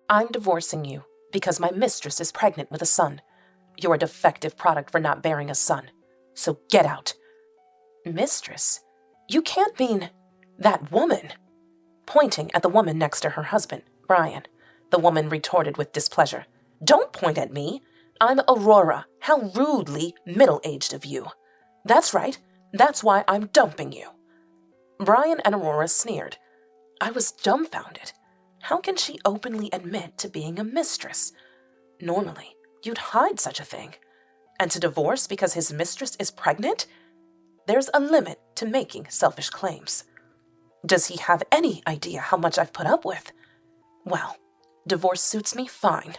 I'm divorcing you because my mistress is pregnant with a son. You're a defective product for not bearing a son. So get out. Mistress? You can't mean that woman. Pointing at the woman next to her husband, Brian, the woman retorted with displeasure. Don't point at me. I'm Aurora. How rudely middle-aged of you. That's right. That's why I'm dumping you. Brian and Aurora sneered. I was dumbfounded. How can she openly admit to being a mistress? Normally, you'd hide such a thing. And to divorce because his mistress is pregnant? There's a limit to making selfish claims. Does he have any idea how much I've put up with? Well, divorce suits me fine.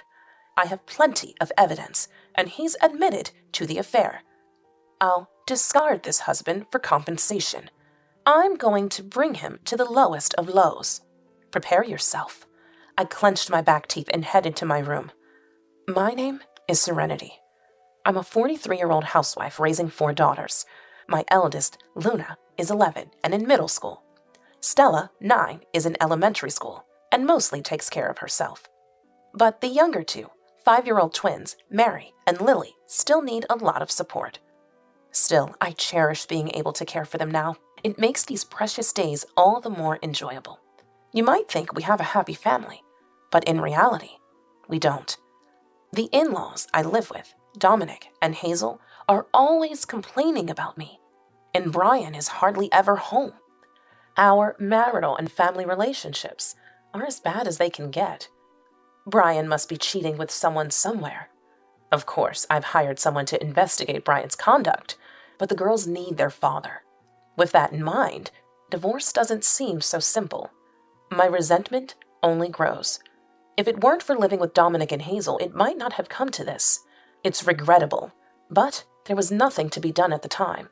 I have plenty of evidence, and he's admitted to the affair. I'll discard this husband for compensation. I'm going to bring him to the lowest of lows. Prepare yourself. I clenched my back teeth and headed to my room. My name is Serenity. I'm a 43-year-old housewife raising 4 daughters. My eldest, Luna, is 11 and in middle school. Stella, 9, is in elementary school and mostly takes care of herself. But the younger 2, 5-year-old twins, Mary and Lily, still need a lot of support. Still, I cherish being able to care for them now. It makes these precious days all the more enjoyable. You might think we have a happy family, but in reality, we don't. The in-laws I live with, Dominic and Hazel, are always complaining about me, and Brian is hardly ever home. Our marital and family relationships are as bad as they can get. Brian must be cheating with someone somewhere. Of course, I've hired someone to investigate Brian's conduct, but the girls need their father. With that in mind, divorce doesn't seem so simple. My resentment only grows. If it weren't for living with Dominic and Hazel, it might not have come to this. It's regrettable, but there was nothing to be done at the time.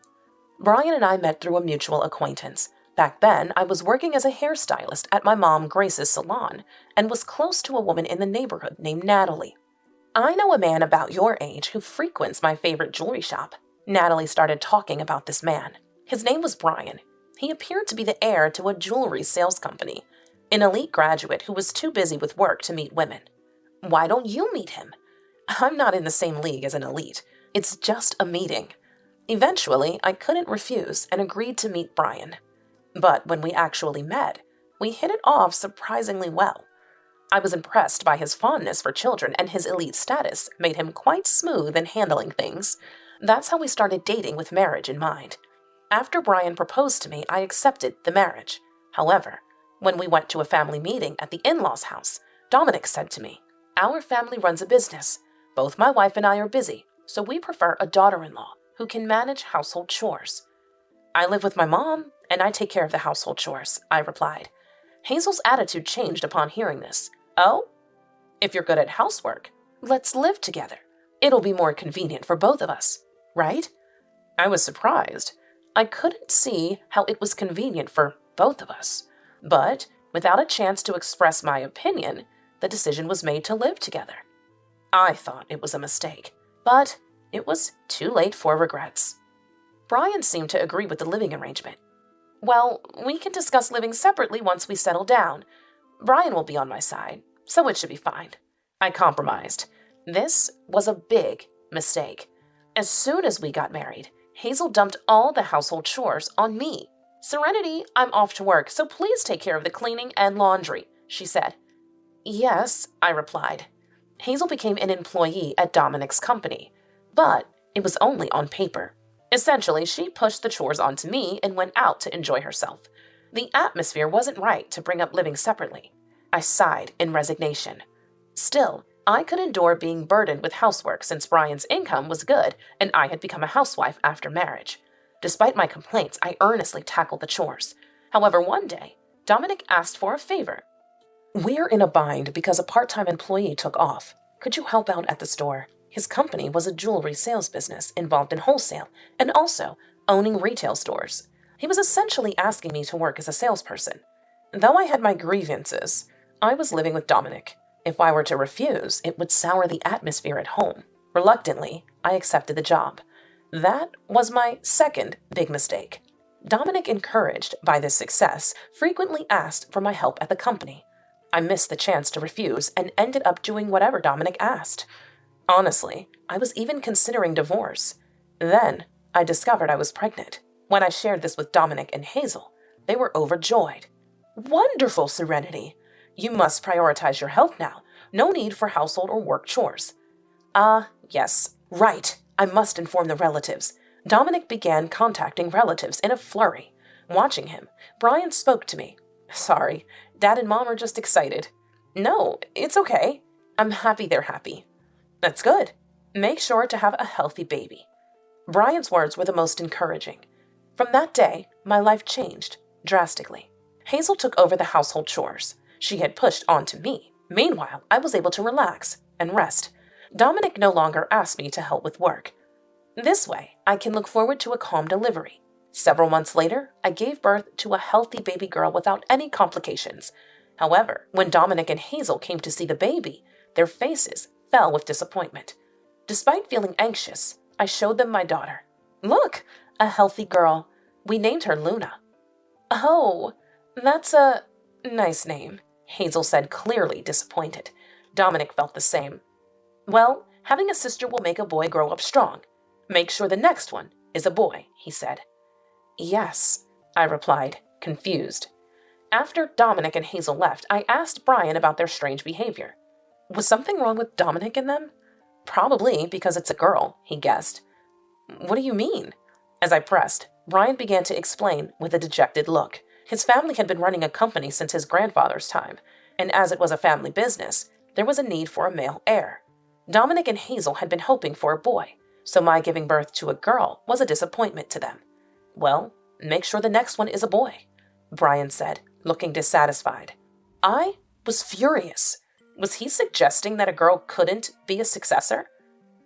Brian and I met through a mutual acquaintance. Back then, I was working as a hairstylist at my mom Grace's salon and was close to a woman in the neighborhood named Natalie. I know a man about your age who frequents my favorite jewelry shop. Natalie started talking about this man. His name was Brian. He appeared to be the heir to a jewelry sales company, an elite graduate who was too busy with work to meet women. Why don't you meet him? I'm not in the same league as an elite. It's just a meeting. Eventually, I couldn't refuse and agreed to meet Brian. But when we actually met, we hit it off surprisingly well. I was impressed by his fondness for children, and his elite status made him quite smooth in handling things. That's how we started dating with marriage in mind. After Brian proposed to me, I accepted the marriage. However, when we went to a family meeting at the in-laws' house, Dominic said to me, "Our family runs a business. Both my wife and I are busy, so we prefer a daughter-in-law who can manage household chores." "I live with my mom, and I take care of the household chores," I replied. Hazel's attitude changed upon hearing this. "Oh? If you're good at housework, let's live together. It'll be more convenient for both of us, right?" I was surprised. I couldn't see how it was convenient for both of us. But, without a chance to express my opinion, the decision was made to live together. I thought it was a mistake, but it was too late for regrets. Brian seemed to agree with the living arrangement. "Well, we can discuss living separately once we settle down. Brian will be on my side, so it should be fine." I compromised. This was a big mistake. As soon as we got married, Hazel dumped all the household chores on me. "Serenity, I'm off to work, so please take care of the cleaning and laundry," she said. "Yes," I replied. Hazel became an employee at Dominic's company, but it was only on paper. Essentially, she pushed the chores onto me and went out to enjoy herself. The atmosphere wasn't right to bring up living separately. I sighed in resignation. Still, I could endure being burdened with housework since Brian's income was good and I had become a housewife after marriage. Despite my complaints, I earnestly tackled the chores. However, one day, Dominic asked for a favor. "We're in a bind because a part-time employee took off. Could you help out at the store?" His company was a jewelry sales business involved in wholesale and also owning retail stores. He was essentially asking me to work as a salesperson. Though I had my grievances, I was living with Dominic. If I were to refuse, it would sour the atmosphere at home. Reluctantly, I accepted the job. That was my second big mistake. Dominic, encouraged by this success, frequently asked for my help at the company. I missed the chance to refuse and ended up doing whatever Dominic asked. Honestly, I was even considering divorce. Then, I discovered I was pregnant. When I shared this with Dominic and Hazel, they were overjoyed. Wonderful, Serenity! You must prioritize your health now. No need for household or work chores. Yes, right. I must inform the relatives. Dominic began contacting relatives in a flurry. Watching him, Brian spoke to me. Sorry, Dad and Mom are just excited. No, it's okay. I'm happy they're happy. That's good. Make sure to have a healthy baby. Brian's words were the most encouraging. From that day, my life changed drastically. Hazel took over the household chores. She had pushed on to me. Meanwhile, I was able to relax and rest. Dominic no longer asked me to help with work. This way, I can look forward to a calm delivery. Several months later, I gave birth to a healthy baby girl without any complications. However, when Dominic and Hazel came to see the baby, their faces fell with disappointment. Despite feeling anxious, I showed them my daughter. Look, a healthy girl. We named her Luna. Oh, that's a nice name, Hazel said, clearly disappointed. Dominic felt the same. Well, having a sister will make a boy grow up strong. Make sure the next one is a boy, he said. Yes, I replied, confused. After Dominic and Hazel left, I asked Brian about their strange behavior. Was something wrong with Dominic and them? Probably because it's a girl, he guessed. What do you mean? As I pressed, Brian began to explain with a dejected look. His family had been running a company since his grandfather's time, and as it was a family business, there was a need for a male heir. Dominic and Hazel had been hoping for a boy, so my giving birth to a girl was a disappointment to them. Well, make sure the next one is a boy, Brian said, looking dissatisfied. I was furious. Was he suggesting that a girl couldn't be a successor?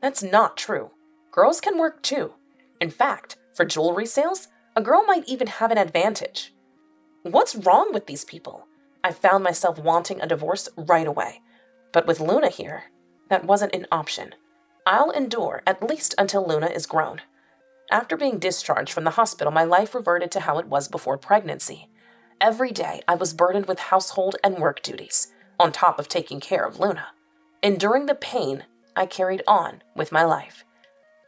That's not true. Girls can work too. In fact, for jewelry sales, a girl might even have an advantage. What's wrong with these people? I found myself wanting a divorce right away. But with Luna here, that wasn't an option. I'll endure at least until Luna is grown. After being discharged from the hospital, my life reverted to how it was before pregnancy. Every day, I was burdened with household and work duties, on top of taking care of Luna. Enduring the pain, I carried on with my life.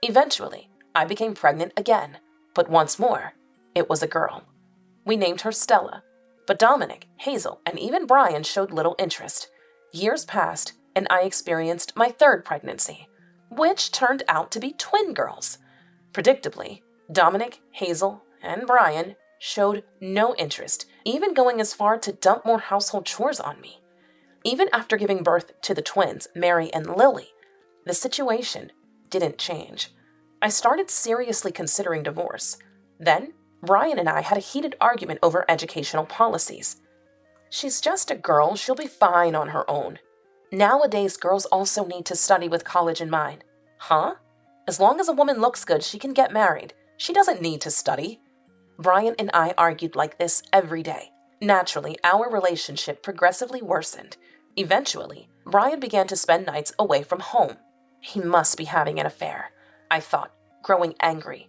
Eventually, I became pregnant again, but once more, it was a girl. We named her Stella, but Dominic, Hazel, and even Brian showed little interest. Years passed, and I experienced my third pregnancy, which turned out to be twin girls. Predictably, Dominic, Hazel, and Brian showed no interest, even going as far to dump more household chores on me. Even after giving birth to the twins, Mary and Lily, the situation didn't change. I started seriously considering divorce. Then, Brian and I had a heated argument over educational policies. She's just a girl, she'll be fine on her own. Nowadays, girls also need to study with college in mind. Huh? As long as a woman looks good, she can get married. She doesn't need to study. Brian and I argued like this every day. Naturally, our relationship progressively worsened. Eventually, Brian began to spend nights away from home. He must be having an affair, I thought, growing angry.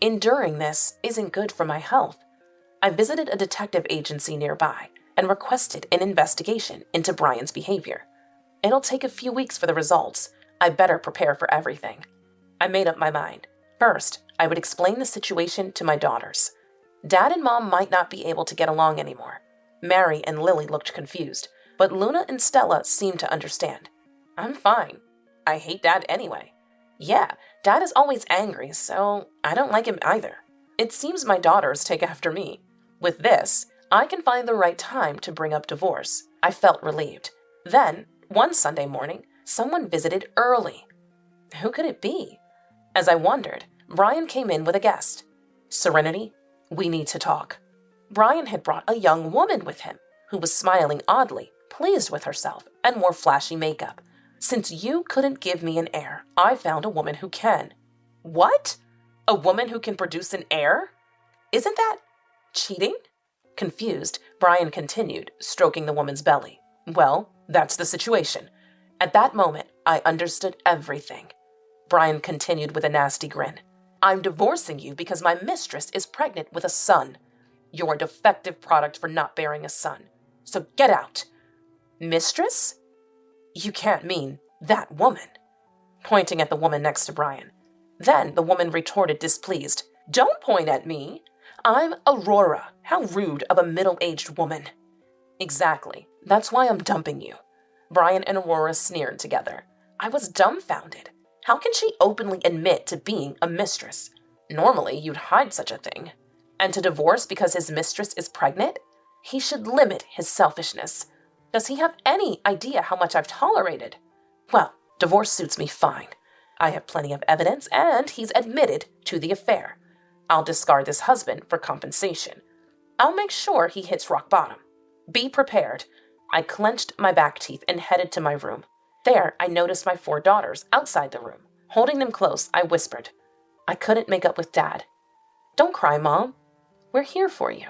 Enduring this isn't good for my health. I visited a detective agency nearby and requested an investigation into Brian's behavior. It'll take a few weeks for the results. I better prepare for everything. I made up my mind. First, I would explain the situation to my daughters. Dad and Mom might not be able to get along anymore. Mary and Lily looked confused, but Luna and Stella seemed to understand. I'm fine. I hate Dad anyway. Yeah, Dad is always angry, so I don't like him either. It seems my daughters take after me. With this, I can find the right time to bring up divorce. I felt relieved. Then, one Sunday morning, someone visited early. Who could it be? As I wondered, Brian came in with a guest. Serenity, we need to talk. Brian had brought a young woman with him, who was smiling oddly, pleased with herself, and wore flashy makeup. Since you couldn't give me an heir, I found a woman who can. What? A woman who can produce an heir? Isn't that cheating? Confused, Brian continued, stroking the woman's belly. Well, that's the situation. At that moment, I understood everything. Brian continued with a nasty grin. I'm divorcing you because my mistress is pregnant with a son. You're a defective product for not bearing a son. So get out. Mistress? You can't mean that woman. Pointing at the woman next to Brian. Then the woman retorted, displeased. Don't point at me. I'm Aurora. How rude of a middle-aged woman. Exactly. That's why I'm dumping you. Brian and Aurora sneered together. I was dumbfounded. How can she openly admit to being a mistress? Normally, you'd hide such a thing. And to divorce because his mistress is pregnant? He should limit his selfishness. Does he have any idea how much I've tolerated? Well, divorce suits me fine. I have plenty of evidence, and he's admitted to the affair. I'll discard this husband for compensation. I'll make sure he hits rock bottom. Be prepared. I clenched my back teeth and headed to my room. There, I noticed my 4 daughters outside the room. Holding them close, I whispered, I couldn't make up with Dad. Don't cry, Mom. We're here for you.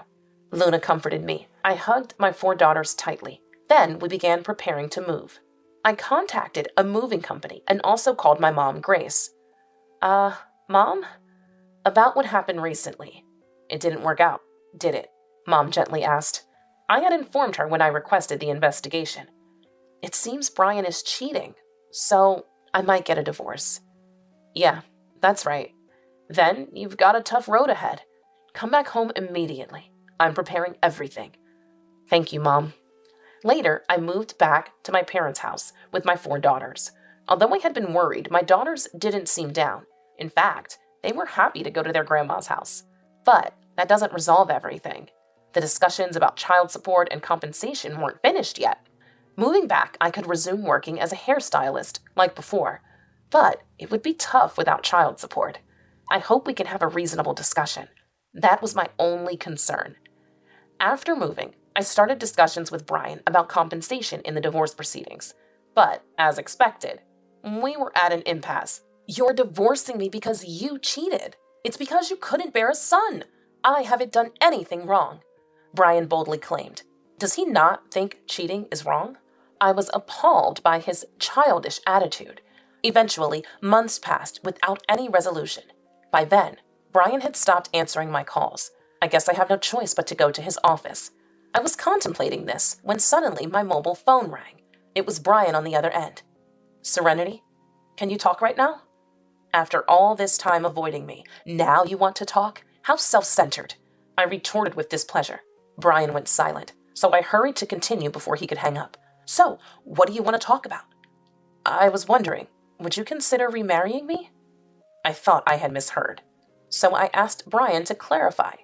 Luna comforted me. I hugged my 4 daughters tightly. Then we began preparing to move. I contacted a moving company and also called my mom, Grace. Mom? About what happened recently. It didn't work out, did it? Mom gently asked. I had informed her when I requested the investigation. It seems Brian is cheating, so I might get a divorce. Yeah, that's right. Then you've got a tough road ahead. Come back home immediately. I'm preparing everything. Thank you, Mom. Later, I moved back to my parents' house with my 4 daughters. Although I had been worried, my daughters didn't seem down. In fact, they were happy to go to their grandma's house. But that doesn't resolve everything. The discussions about child support and compensation weren't finished yet. Moving back, I could resume working as a hairstylist like before. But it would be tough without child support. I hope we can have a reasonable discussion. That was my only concern. After moving, I started discussions with Brian about compensation in the divorce proceedings. But, as expected, we were at an impasse. You're divorcing me because you cheated. It's because you couldn't bear a son. I haven't done anything wrong, Brian boldly claimed. Does he not think cheating is wrong? I was appalled by his childish attitude. Eventually, months passed without any resolution. By then, Brian had stopped answering my calls. I guess I have no choice but to go to his office. I was contemplating this when suddenly my mobile phone rang. It was Brian on the other end. Serenity, can you talk right now? After all this time avoiding me, now you want to talk? How self-centered. I retorted with displeasure. Brian went silent, so I hurried to continue before he could hang up. So, what do you want to talk about? I was wondering, would you consider remarrying me? I thought I had misheard, so I asked Brian to clarify.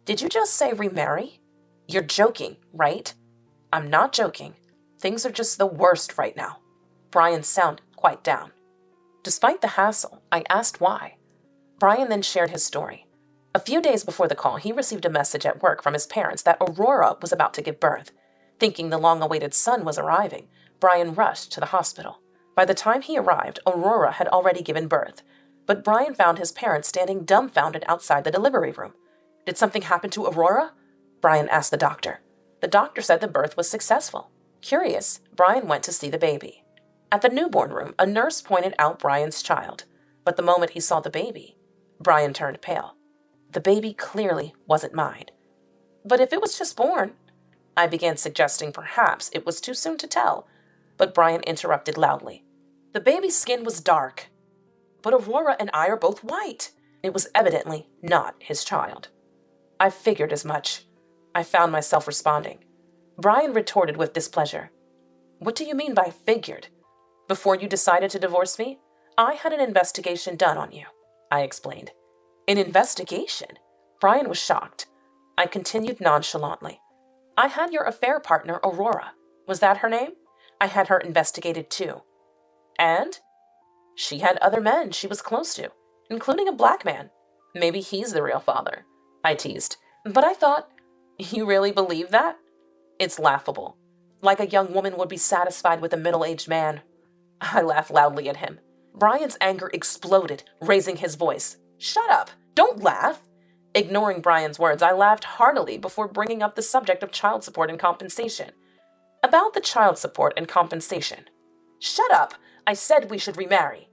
Did you just say remarry? You're joking, right? I'm not joking. Things are just the worst right now. Brian sounded quite down. Despite the hassle, I asked why. Brian then shared his story. A few days before the call, he received a message at work from his parents that Aurora was about to give birth. Thinking the long-awaited son was arriving, Brian rushed to the hospital. By the time he arrived, Aurora had already given birth, but Brian found his parents standing dumbfounded outside the delivery room. Did something happen to Aurora? Brian asked the doctor. The doctor said the birth was successful. Curious, Brian went to see the baby. At the newborn room, a nurse pointed out Brian's child, but the moment he saw the baby, Brian turned pale. The baby clearly wasn't mine. But if it was just born, I began suggesting perhaps it was too soon to tell, but Brian interrupted loudly. The baby's skin was dark, but Aurora and I are both white. It was evidently not his child. I figured as much. I found myself responding. Brian retorted with displeasure. What do you mean by figured? Before you decided to divorce me, I had an investigation done on you, I explained. An investigation? Brian was shocked. I continued nonchalantly. I had your affair partner, Aurora. Was that her name? I had her investigated too. And? She had other men she was close to, including a black man. Maybe he's the real father, I teased. But I thought, you really believe that? It's laughable. Like a young woman would be satisfied with a middle-aged man. I laughed loudly at him. Brian's anger exploded, raising his voice. Shut up! Don't laugh! Ignoring Brian's words, I laughed heartily before bringing up the subject of child support and compensation. About the child support and compensation. Shut up! I said we should remarry.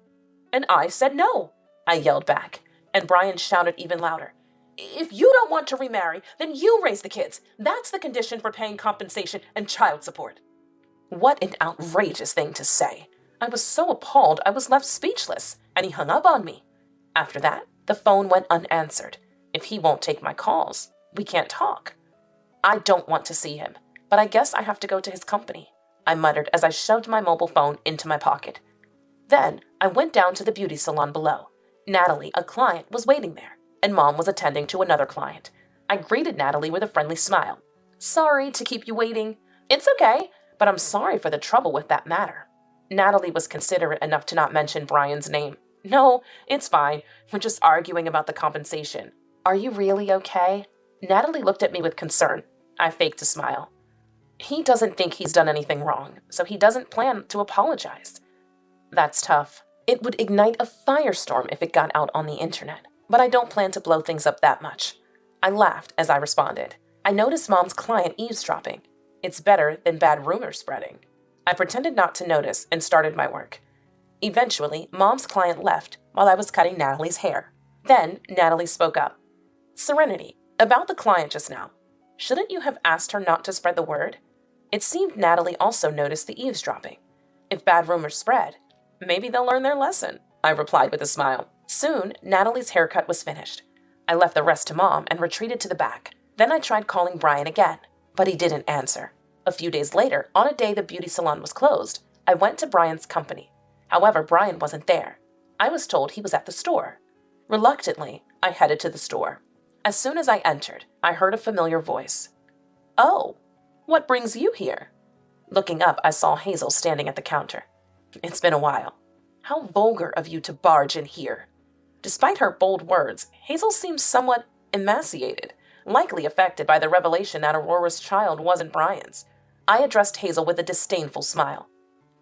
And I said no, I yelled back, and Brian shouted even louder. If you don't want to remarry, then you raise the kids. That's the condition for paying compensation and child support. What an outrageous thing to say. I was so appalled I was left speechless, and he hung up on me. After that, the phone went unanswered. If he won't take my calls, we can't talk. I don't want to see him, but I guess I have to go to his company, I muttered as I shoved my mobile phone into my pocket. Then I went down to the beauty salon below. Natalie, a client, was waiting there, and Mom was attending to another client. I greeted Natalie with a friendly smile. Sorry to keep you waiting. It's okay, but I'm sorry for the trouble with that matter. Natalie was considerate enough to not mention Brian's name. No, it's fine. We're just arguing about the compensation. Are you really okay? Natalie looked at me with concern. I faked a smile. He doesn't think he's done anything wrong, so he doesn't plan to apologize. That's tough. It would ignite a firestorm if it got out on the internet, but I don't plan to blow things up that much. I laughed as I responded. I noticed Mom's client eavesdropping. It's better than bad rumors spreading. I pretended not to notice and started my work. Eventually, Mom's client left while I was cutting Natalie's hair. Then, Natalie spoke up. Serenity, about the client just now. Shouldn't you have asked her not to spread the word? It seemed Natalie also noticed the eavesdropping. If bad rumors spread, maybe they'll learn their lesson, I replied with a smile. Soon, Natalie's haircut was finished. I left the rest to Mom and retreated to the back. Then I tried calling Brian again, but he didn't answer. A few days later, on a day the beauty salon was closed, I went to Brian's company. However, Brian wasn't there. I was told he was at the store. Reluctantly, I headed to the store. As soon as I entered, I heard a familiar voice. Oh, what brings you here? Looking up, I saw Hazel standing at the counter. It's been a while. How vulgar of you to barge in here. Despite her bold words, Hazel seemed somewhat emaciated, likely affected by the revelation that Aurora's child wasn't Brian's. I addressed Hazel with a disdainful smile.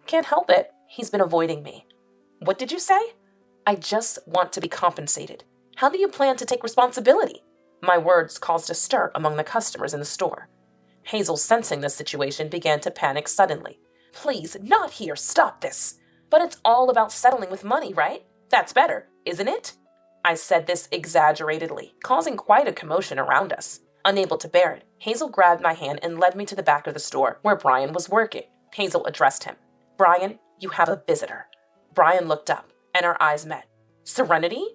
Can't help it. He's been avoiding me. What did you say? I just want to be compensated. How do you plan to take responsibility? My words caused a stir among the customers in the store. Hazel, sensing the situation, began to panic suddenly. Please, not here. Stop this. But it's all about settling with money, right? That's better, isn't it? I said this exaggeratedly, causing quite a commotion around us. Unable to bear it, Hazel grabbed my hand and led me to the back of the store where Brian was working. Hazel addressed him. Brian, you have a visitor. Brian looked up, and our eyes met. Serenity?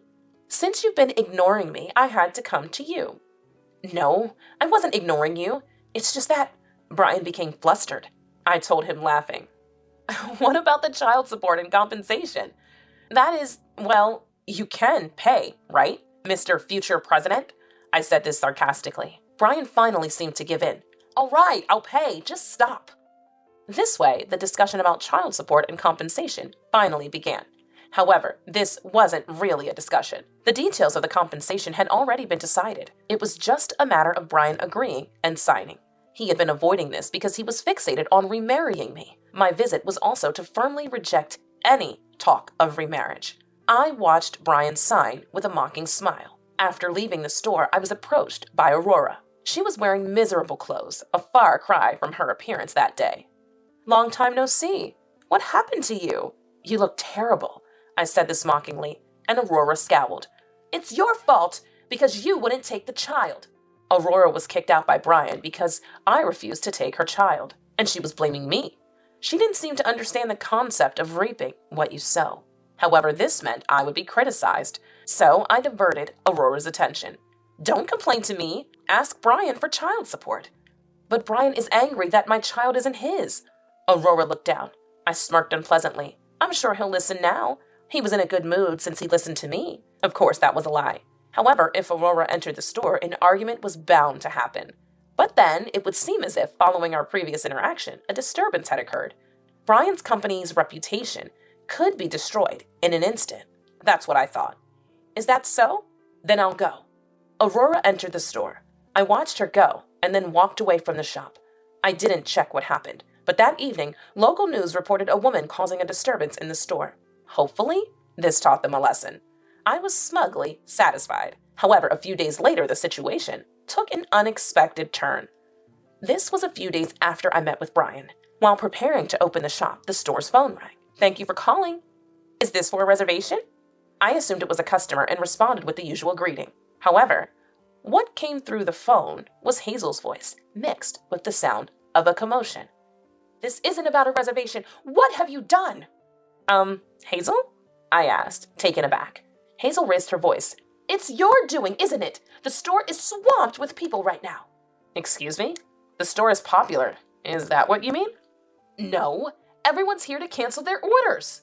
Since you've been ignoring me, I had to come to you. No, I wasn't ignoring you. It's just that... Brian became flustered. I told him, laughing. What about the child support and compensation? That is, well, you can pay, right, Mr. Future President? I said this sarcastically. Brian finally seemed to give in. All right, I'll pay. Just stop. This way, the discussion about child support and compensation finally began. However, this wasn't really a discussion. The details of the compensation had already been decided. It was just a matter of Brian agreeing and signing. He had been avoiding this because he was fixated on remarrying me. My visit was also to firmly reject any talk of remarriage. I watched Brian sign with a mocking smile. After leaving the store, I was approached by Aurora. She was wearing miserable clothes, a far cry from her appearance that day. Long time no see. What happened to you? You look terrible. I said this mockingly, and Aurora scowled. It's your fault because you wouldn't take the child. Aurora was kicked out by Brian because I refused to take her child, and she was blaming me. She didn't seem to understand the concept of reaping what you sow. However, this meant I would be criticized, so I diverted Aurora's attention. Don't complain to me. Ask Brian for child support. But Brian is angry that my child isn't his. Aurora looked down. I smirked unpleasantly. I'm sure he'll listen now. He was in a good mood since he listened to me. Of course, that was a lie. However, if Aurora entered the store, an argument was bound to happen. But then, it would seem as if, following our previous interaction, a disturbance had occurred. Brian's company's reputation could be destroyed in an instant. That's what I thought. Is that so? Then I'll go. Aurora entered the store. I watched her go, and then walked away from the shop. I didn't check what happened, but that evening, local news reported a woman causing a disturbance in the store. Hopefully, this taught them a lesson. I was smugly satisfied. However, a few days later, the situation took an unexpected turn. This was a few days after I met with Brian. While preparing to open the shop, the store's phone rang. Thank you for calling. Is this for a reservation? I assumed it was a customer and responded with the usual greeting. However, what came through the phone was Hazel's voice, mixed with the sound of a commotion. This isn't about a reservation. What have you done? Hazel? I asked, taken aback. Hazel raised her voice. It's your doing, isn't it? The store is swamped with people right now. Excuse me? The store is popular. Is that what you mean? No. Everyone's here to cancel their orders.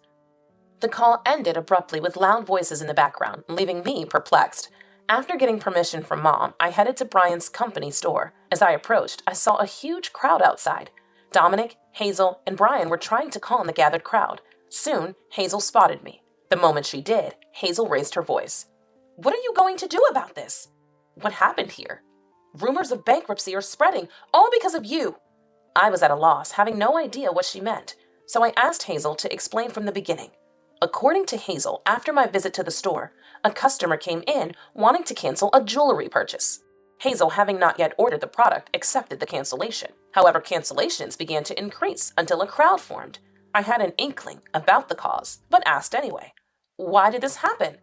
The call ended abruptly with loud voices in the background, leaving me perplexed. After getting permission from Mom, I headed to Brian's company store. As I approached, I saw a huge crowd outside. Dominic, Hazel, and Brian were trying to calm the gathered crowd. Soon, Hazel spotted me. The moment she did, Hazel raised her voice. What are you going to do about this? What happened here? Rumors of bankruptcy are spreading, all because of you. I was at a loss, having no idea what she meant, so I asked Hazel to explain from the beginning. According to Hazel, after my visit to the store, a customer came in wanting to cancel a jewelry purchase. Hazel, having not yet ordered the product, accepted the cancellation. However, cancellations began to increase until a crowd formed. I had an inkling about the cause, but asked anyway. Why did this happen?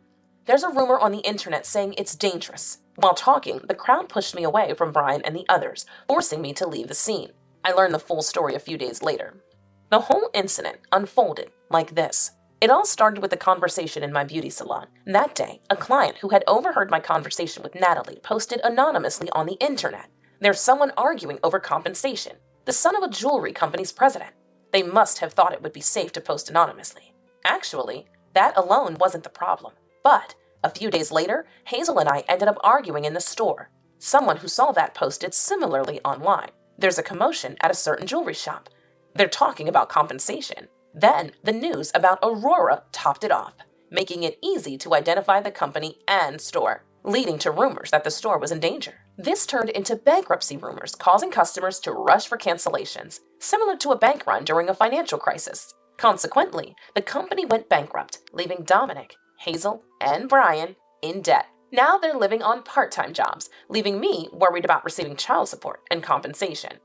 There's a rumor on the internet saying it's dangerous. While talking, the crowd pushed me away from Brian and the others, forcing me to leave the scene. I learned the full story a few days later. The whole incident unfolded like this. It all started with a conversation in my beauty salon. That day, a client who had overheard my conversation with Natalie posted anonymously on the internet. There's someone arguing over compensation, the son of a jewelry company's president. They must have thought it would be safe to post anonymously. Actually, that alone wasn't the problem. But a few days later, Hazel and I ended up arguing in the store. Someone who saw that posted similarly online. There's a commotion at a certain jewelry shop. They're talking about compensation. Then, the news about Aurora topped it off, making it easy to identify the company and store, leading to rumors that the store was in danger. This turned into bankruptcy rumors, causing customers to rush for cancellations, similar to a bank run during a financial crisis. Consequently, the company went bankrupt, leaving Dominic, Hazel, and Brian in debt. Now they're living on part-time jobs, leaving me worried about receiving child support and compensation.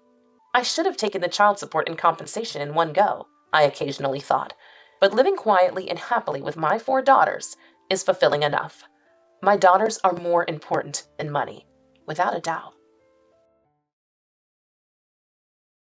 I should have taken the child support and compensation in one go, I occasionally thought, but living quietly and happily with my 4 daughters is fulfilling enough. My daughters are more important than money, without a doubt.